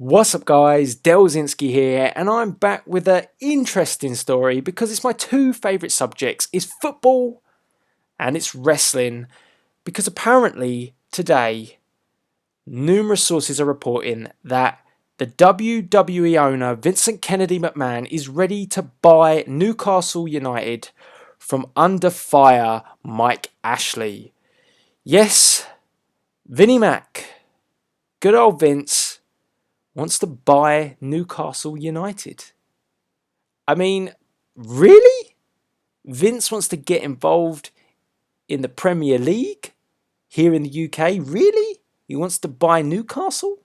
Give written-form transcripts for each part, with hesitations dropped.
What's up guys, Delzinski here, and I'm back with an interesting story because it's my two favourite subjects. It's football and it's wrestling, because apparently today numerous sources are reporting that the WWE owner Vince McMahon is ready to buy Newcastle United from under fire Mike Ashley. Yes, Vinnie Mac, good old Vince, wants to buy Newcastle United. I mean, really? Vince wants to get involved in the Premier League here in the UK? Really? He wants to buy Newcastle?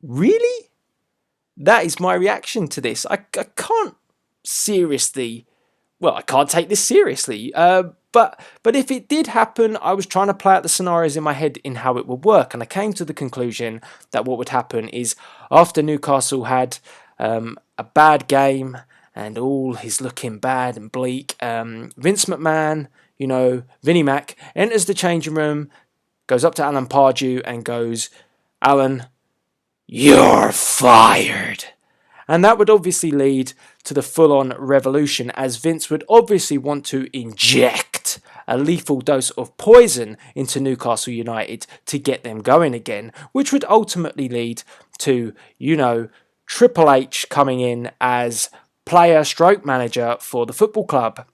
Really? That is my reaction to this. I can't seriously... Well, I can't take this seriously. But if it did happen, I was trying to play out the scenarios in my head in how it would work, and I came to the conclusion that what would happen is after Newcastle had a bad game and all is looking bad and bleak, Vince McMahon, Vinnie Mac, enters the changing room, goes up to Alan Pardew and goes, "Alan, you're fired." And that would obviously lead to the full-on revolution, as Vince would obviously want to inject a lethal dose of poison into Newcastle United to get them going again, which would ultimately lead to, Triple H coming in as player/manager for the football club.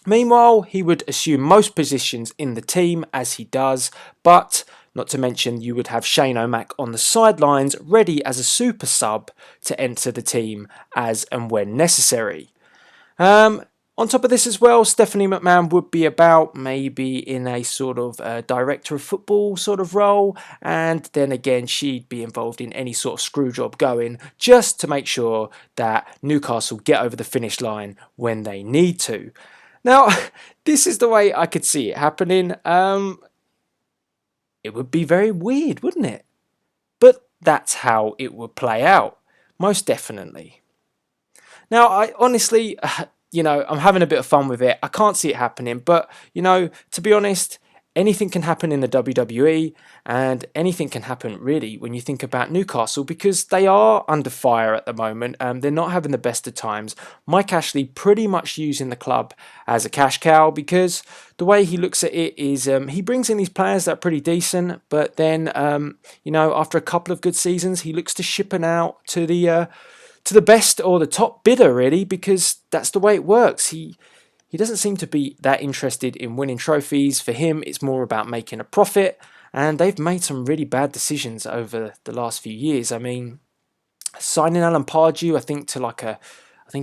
Meanwhile, he would assume most positions in the team, as he does, but not to mention you would have Shane O'Mac on the sidelines ready as a super sub to enter the team as and when necessary. On top of this as well, Stephanie McMahon would be about, maybe in a sort of director of football sort of role, and then again she'd be involved in any sort of screw job going, just to make sure that Newcastle get over the finish line when they need to. Now, this is the way I could see it happening. It would be very weird, wouldn't it? But that's how it would play out, most definitely. Now, I honestly, I'm having a bit of fun with it. I can't see it happening, but, to be honest, anything can happen in the WWE, and anything can happen really when you think about Newcastle, because they are under fire at the moment. They're not having the best of times. Mike Ashley pretty much using the club as a cash cow, because the way he looks at it is he brings in these players that are pretty decent, but then, after a couple of good seasons, he looks to shipping out to the best or the top bidder, really, because that's the way it works. He doesn't seem to be that interested in winning trophies. For him, it's more about making a profit, and they've made some really bad decisions over the last few years. I mean, signing Alan Pardew, I think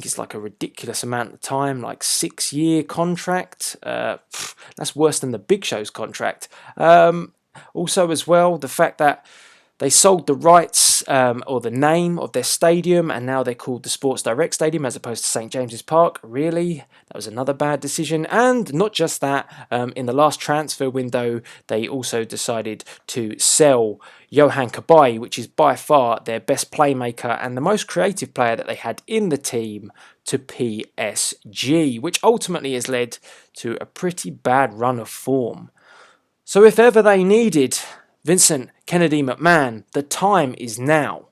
it's like a ridiculous amount of time, like 6-year contract. That's worse than the Big Show's contract. Also, as well, the fact that they sold the rights or the name of their stadium, and now they're called the Sports Direct Stadium as opposed to St James's Park. Really? That was another bad decision. And not just that, in the last transfer window, they also decided to sell Johan Cabaye, which is by far their best playmaker and the most creative player that they had in the team, to PSG, which ultimately has led to a pretty bad run of form. So if ever they needed Vincent Kennedy McMahon, the time is now.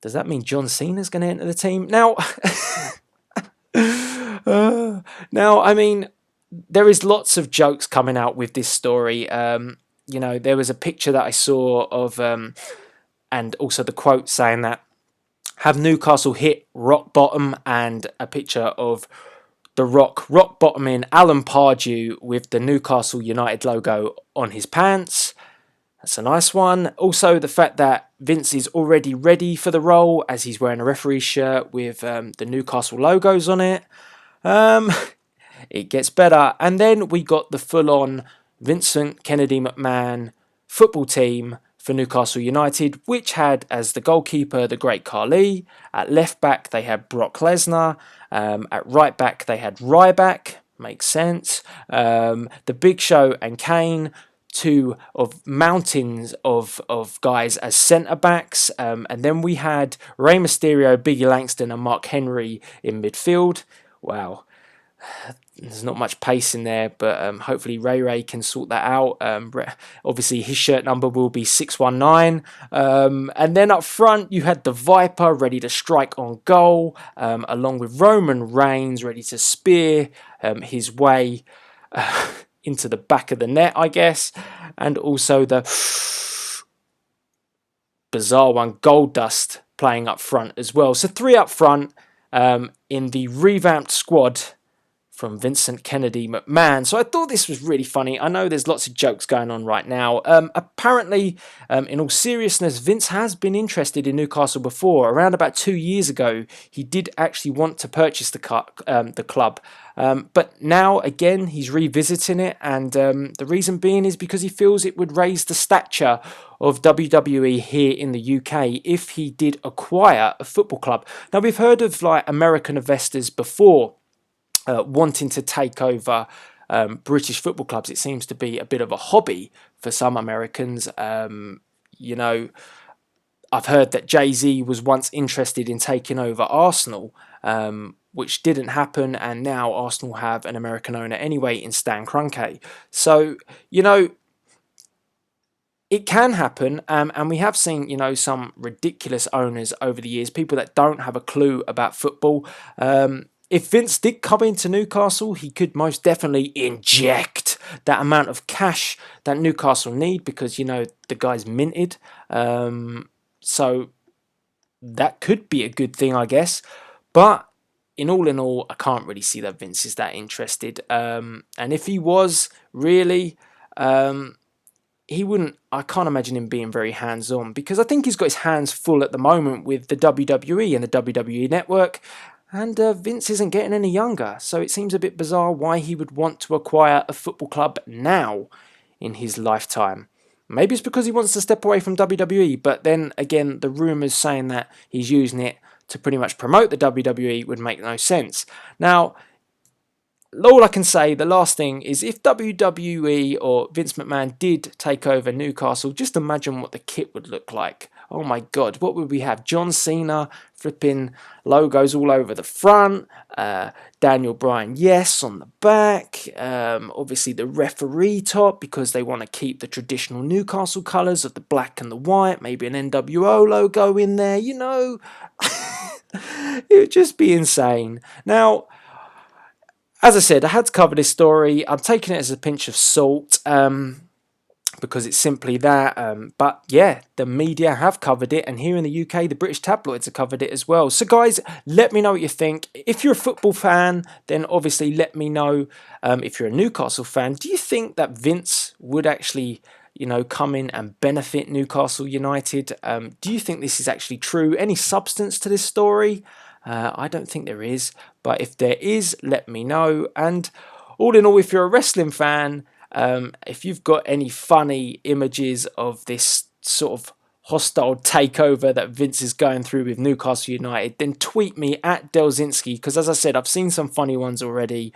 Does that mean John Cena's going to enter the team? Now, I mean, there is lots of jokes coming out with this story. There was a picture that I saw of, and also the quote saying that, "Have Newcastle hit rock bottom?" and a picture of The Rock bottoming Alan Pardew with the Newcastle United logo on his pants. That's a nice one. Also, the fact that Vince is already ready for the role, as he's wearing a referee shirt with the Newcastle logos on it. It gets better. And then we got the full-on Vincent Kennedy McMahon football team for Newcastle United, which had as the goalkeeper the great Carly. At left back they had Brock Lesnar. At right back they had Ryback. Makes sense. The Big Show and Kane, two of mountains of guys as centre backs. And then we had Rey Mysterio, Biggie Langston and Mark Henry in midfield. Wow. there's not much pace in there, but hopefully Ray can sort that out. Obviously, his shirt number will be 619. And then up front, you had the Viper ready to strike on goal, along with Roman Reigns ready to spear his way into the back of the net, I guess. And also the bizarre one, Goldust, playing up front as well. So 3 up front in the revamped squad from Vincent Kennedy McMahon. So I thought this was really funny. I know there's lots of jokes going on right now. Apparently, in all seriousness, Vince has been interested in Newcastle before. Around about 2 years ago, he did actually want to purchase the club. But now, again, he's revisiting it. And the reason being is because he feels it would raise the stature of WWE here in the UK if he did acquire a football club. Now, we've heard of like American investors before wanting to take over British football clubs. It seems to be a bit of a hobby for some Americans. You know, I've heard that Jay-Z was once interested in taking over Arsenal, which didn't happen, and now Arsenal have an American owner anyway in Stan Kroenke. So, you know, it can happen, and we have seen, you know, some ridiculous owners over the years, people that don't have a clue about football. If Vince did come into Newcastle, he could most definitely inject that amount of cash that Newcastle need because, you know, the guy's minted. So that could be a good thing, I guess. But in all, I can't really see that Vince is that interested. And if he was, really, he wouldn't, I can't imagine him being very hands-on because I think he's got his hands full at the moment with the WWE and the WWE Network. And Vince isn't getting any younger, so it seems a bit bizarre why he would want to acquire a football club now in his lifetime. Maybe it's because he wants to step away from WWE, but then again, the rumours saying that he's using it to pretty much promote the WWE would make no sense. Now, all I can say, the last thing, is if WWE or Vince McMahon did take over Newcastle, just imagine what the kit would look like. Oh my God, what would we have? John Cena, flipping logos all over the front, Daniel Bryan, yes, on the back, obviously the referee top because they want to keep the traditional Newcastle colours of the black and the white, maybe an NWO logo in there, you know. It would just be insane. Now, as I said, I had to cover this story. I'm taking it as a pinch of salt because it's simply that. But yeah, the media have covered it. And here in the UK, the British tabloids have covered it as well. So guys, let me know what you think. If you're a football fan, then obviously let me know. If you're a Newcastle fan, do you think that Vince would actually, you know, come in and benefit Newcastle United? Do you think this is actually true? Any substance to this story? I don't think there is, but if there is, let me know. And all in all, if you're a wrestling fan, if you've got any funny images of this sort of hostile takeover that Vince is going through with Newcastle United, then tweet me at Delzinski, because as I said, I've seen some funny ones already.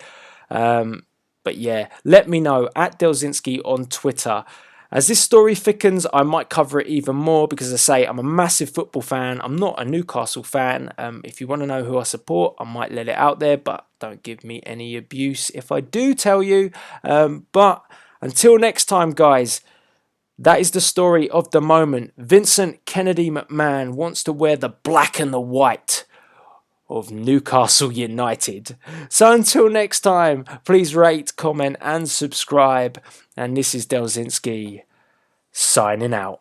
But yeah, let me know at Delzinski on Twitter. As this story thickens, I might cover it even more because, as I say, I'm a massive football fan. I'm not a Newcastle fan. If you want to know who I support, I might let it out there, but don't give me any abuse if I do tell you. But until next time, guys, that is the story of the moment. Vincent Kennedy McMahon wants to wear the black and the white of Newcastle United. So until next time, please rate, comment and subscribe. And this is Delzinski signing out.